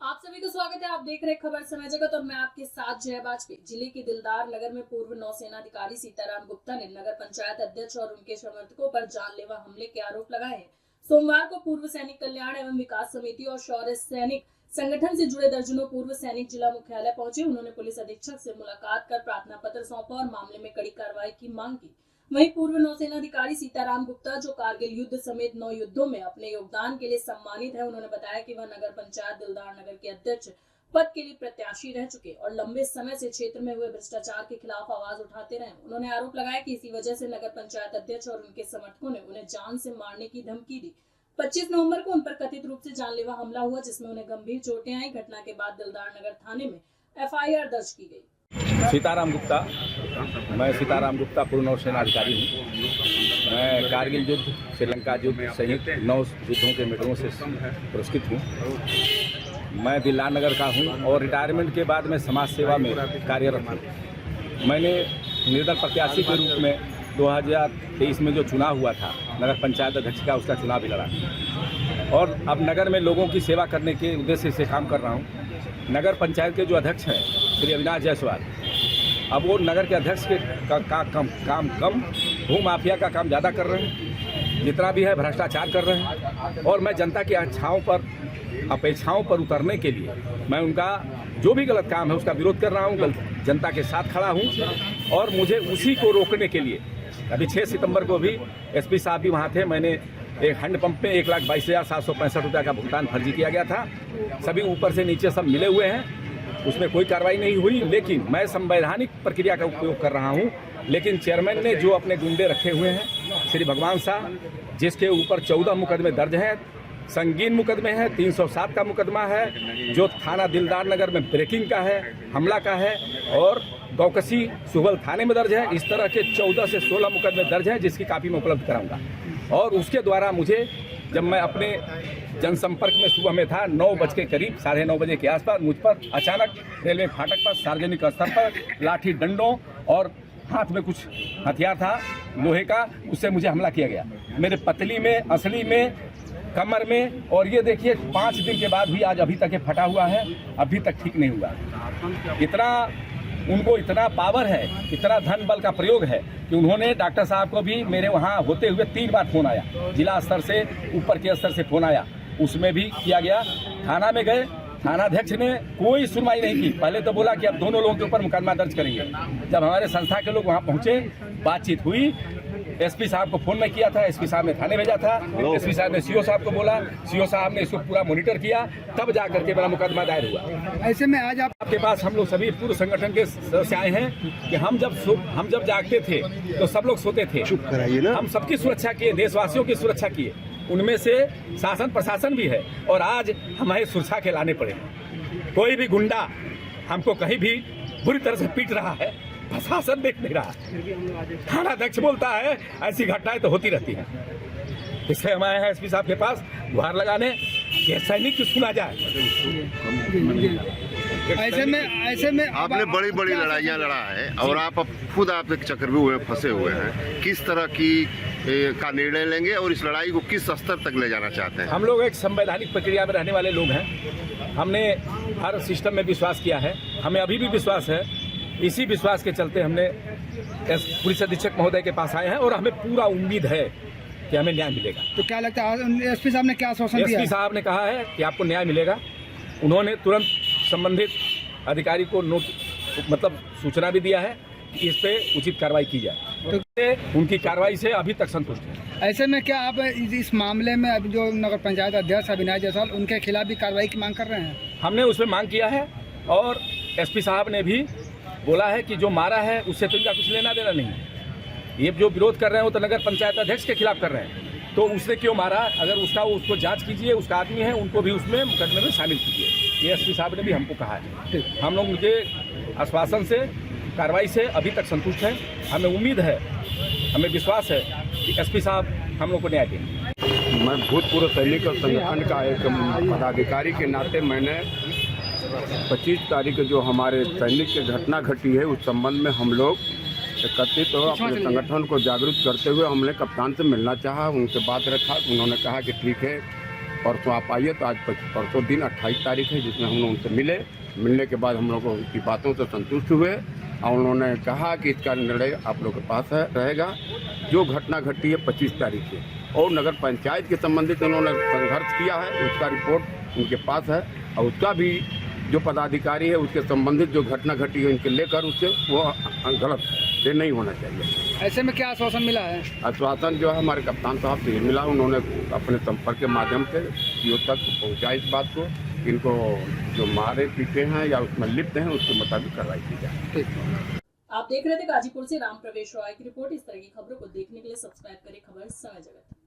आप सभी को स्वागत है। आप देख रहे खबर समय जगत और मैं आपके साथ जय वाजपेयी। जिले के दिलदार नगर में पूर्व नौसेना अधिकारी सीताराम गुप्ता ने नगर पंचायत अध्यक्ष और उनके समर्थकों पर जानलेवा हमले के आरोप लगाए हैं। सोमवार को पूर्व सैनिक कल्याण एवं विकास समिति और शौर्य सैनिक संगठन से जुड़े दर्जनों पूर्व सैनिक जिला मुख्यालय पहुंचे। उन्होंने पुलिस अधीक्षक से मुलाकात कर प्रार्थना पत्र सौंपा और मामले में कड़ी कार्रवाई की मांग की। वहीं पूर्व नौसेना अधिकारी सीताराम गुप्ता, जो कारगिल युद्ध समेत 9 युद्धों में अपने योगदान के लिए सम्मानित है, उन्होंने बताया कि वह नगर पंचायत दिलदार नगर के अध्यक्ष पद के लिए प्रत्याशी रह चुके और लंबे समय से क्षेत्र में हुए भ्रष्टाचार के खिलाफ आवाज उठाते रहे। उन्होंने आरोप लगाया कि इसी वजह से नगर पंचायत अध्यक्ष और उनके समर्थकों ने उन्हें जान से मारने की धमकी दी। 25 नवंबर को उन पर कथित रूप से जानलेवा हमला हुआ, जिसमें उन्हें गंभीर चोटें आई। घटना के बाद दिलदार नगर थाने में FIR दर्ज की गई। सीताराम गुप्ता, मैं सीताराम गुप्ता पूर्व नौसेना अधिकारी हूँ। मैं कारगिल युद्ध, श्रीलंका युद्ध सहित 9 युद्धों के मेडलों से पुरस्कृत हूँ। मैं दिलदार नगर का हूँ और रिटायरमेंट के बाद मैं समाज सेवा में कार्यरत हूँ। मैंने निर्दल प्रत्याशी के रूप में 2023 में जो चुनाव हुआ था नगर पंचायत अध्यक्ष का, उसका चुनाव भी लड़ा और अब नगर में लोगों की सेवा करने के उद्देश्य से काम कर रहा हूँ। नगर पंचायत के जो अध्यक्ष हैं श्री अविनाश जायसवाल, अब वो नगर के अध्यक्ष के काम कम, भू माफिया का काम ज़्यादा कर रहे हैं, जितना भी है भ्रष्टाचार कर रहे हैं। और मैं जनता की अपेक्षाओं पर उतरने के लिए मैं उनका जो भी गलत काम है उसका विरोध कर रहा हूँ, जनता के साथ खड़ा हूँ। और मुझे उसी को रोकने के लिए अभी 6 सितंबर को भी SP साहब भी वहाँ थे। मैंने एक हैंडपंप पे 1,22,765 रुपये का भुगतान फर्जी किया गया था। सभी ऊपर से नीचे सब मिले हुए हैं, उसमें कोई कार्रवाई नहीं हुई। लेकिन मैं संवैधानिक प्रक्रिया का उपयोग कर रहा हूं। लेकिन चेयरमैन ने जो अपने गुंडे रखे हुए हैं श्री भगवान शाह, जिसके ऊपर 14 मुकदमे दर्ज हैं, संगीन मुकदमे हैं, 307 का मुकदमा है, जो थाना दिलदार नगर में ब्रेकिंग का है, हमला का है और गौकसी सुबल थाने में दर्ज है। इस तरह के 14 से 16 मुकदमे दर्ज हैं, जिसकी कापी मैं उपलब्ध कराऊंगा। और उसके द्वारा मुझे, जब मैं अपने जनसंपर्क में सुबह में था 9 बज के करीब 9:30 बजे के आसपास, मुझ पर अचानक रेलवे फाटक पर सार्वजनिक स्थल पर लाठी डंडों और हाथ में कुछ हथियार था लोहे का, उससे मुझे हमला किया गया। मेरे पतली में, असली में, कमर में। और ये देखिए 5 दिन के बाद भी आज अभी तक ये फटा हुआ है, अभी तक ठीक नहीं हुआ। उनको इतना पावर है, इतना धन बल का प्रयोग है कि उन्होंने डॉक्टर साहब को भी मेरे वहाँ होते हुए 3 बार फोन आया, जिला स्तर से, ऊपर के स्तर से फोन आया, उसमें भी किया गया। थाना में गए, थानाध्यक्ष ने कोई सुनवाई नहीं की। पहले तो बोला कि अब दोनों लोगों के ऊपर मुकदमा दर्ज करेंगे। जब हमारे संस्था के लोग वहाँ पहुँचे, बातचीत हुई, SP साहब को फोन में किया था, SP साहब ने थाने भेजा था, SP साहब ने CO साहब को बोला, CO साहब ने इसको पूरा मॉनिटर किया, तब जा करके मेरा मुकदमा दायर हुआ। ऐसे में आज आपके पास हम लोग सभी पूर्व संगठन के सदस्य आए हैं कि हम जब जागते थे तो सब लोग सोते थे। चुप कराइए ना। हम सबकी सुरक्षा किए, देशवासियों की सुरक्षा किए, उनमें से शासन प्रशासन भी है और आज हमें सुरक्षा के लाने पड़े। कोई भी गुंडा हमको कहीं भी बुरी तरह से पीट रहा है, प्रशासन देख नहीं रहा, थानाध्यक्ष बोलता है, ऐसी घटनाएं तो होती रहती हैं। इसलिए हम आए हैं SP साहब के पास गुहार लगाने कि सैनिक की सुना जाए। ऐसे में आपने बड़ी बड़ी लड़ाइयाँ लड़ा है और आप खुद एक चक्रव्यूह में फंसे हुए हैं। किस तरह का निर्णय लेंगे और इस लड़ाई को किस स्तर तक ले जाना चाहते हैं? हम लोग एक संवैधानिक प्रक्रिया में रहने वाले लोग हैं। हमने हर सिस्टम में विश्वास किया है, हमें अभी भी विश्वास है। इसी विश्वास के चलते हमने पुलिस अधीक्षक महोदय के पास आए हैं और हमें पूरा उम्मीद है कि हमें न्याय मिलेगा। तो क्या लगता है SP साहब ने क्या आश्वासन दिया? SP साहब ने कहा है कि आपको न्याय मिलेगा। उन्होंने तुरंत संबंधित अधिकारी को सूचना भी दिया है कि इस पे उचित कार्रवाई की जाए। तो उनकी कार्रवाई से अभी तक संतुष्ट है। ऐसे में क्या आप इस मामले में अभी जो नगर पंचायत अध्यक्ष अविनाश जायसवाल, उनके खिलाफ भी कार्रवाई की मांग कर रहे हैं? हमने उसमें मांग किया है और SP साहब ने भी बोला है कि जो मारा है उससे तो इनका कुछ लेना देना नहीं। ये जो विरोध कर रहे हैं वो तो नगर पंचायत अध्यक्ष के खिलाफ कर रहे हैं, तो उसने क्यों मारा? अगर उसको जांच कीजिए, उसका आदमी है, उनको भी उसमें मुकदमे में शामिल कीजिए। ये SP साहब ने भी हमको कहा है। हम लोग उनके आश्वासन से, कार्रवाई से अभी तक संतुष्ट हैं। हमें उम्मीद है, हमें विश्वास है कि SP साहब हम लोग को न्याय देंगे। मैं भूतपूर्व सैनिक और संगठन का एक पदाधिकारी के नाते मैंने 25 तारीख जो हमारे सैनिक की घटना घटी है, उस संबंध में हम लोग एकत्रित हो अपने संगठन को जागरूक करते हुए हमने कप्तान से मिलना चाहा, उनसे बात रखा। उन्होंने कहा कि ठीक है, परसों आप आइए। तो आज परसों दिन 28 तारीख है, जिसमें हम लोग उनसे मिलने के बाद हम लोग को उनकी बातों से संतुष्ट हुए और उन्होंने कहा कि इसका निर्णय आप लोग के पास रहेगा। जो घटना घटी है 25 तारीख से और नगर पंचायत के संबंधित उन्होंने संघर्ष किया है, उसका रिपोर्ट उनके पास है और उसका भी जो पदाधिकारी है उसके संबंधित जो घटना घटी है उनके लेकर उससे वो गलत है, ये नहीं होना चाहिए। ऐसे में क्या आश्वासन मिला है? आश्वासन जो है हमारे कप्तान साहब से ये मिला, उन्होंने अपने संपर्क के माध्यम से सीओ तक पहुँचा इस बात को, इनको जो मारे पीटे हैं या उसमें लिप्त हैं उसके मुताबिक कार्रवाई की जाए। आप देख रहे थे गाजीपुर से राम प्रवेश रॉय की रिपोर्ट। इस तरह की खबरों को देखने के लिए सब्सक्राइब करें खबर समय जगत।